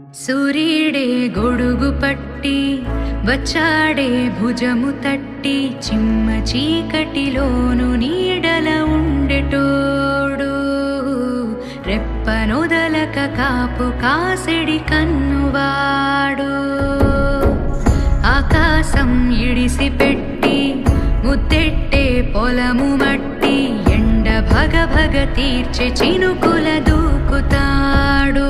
సూర్యుడే గొడుగు పట్టి వచ్చాడే భుజము తట్టి చిమ్మ చీకటిలోను నీడల ఉండెటోడు రెప్పనొదలక కాపు కాసెడి కన్నువాడు ఆకాశం ఇడిసిపెట్టి ముద్దెట్టే పొలము మట్టి ఎండ భగ భగ తీర్చే చినుకుల దూకుతాడు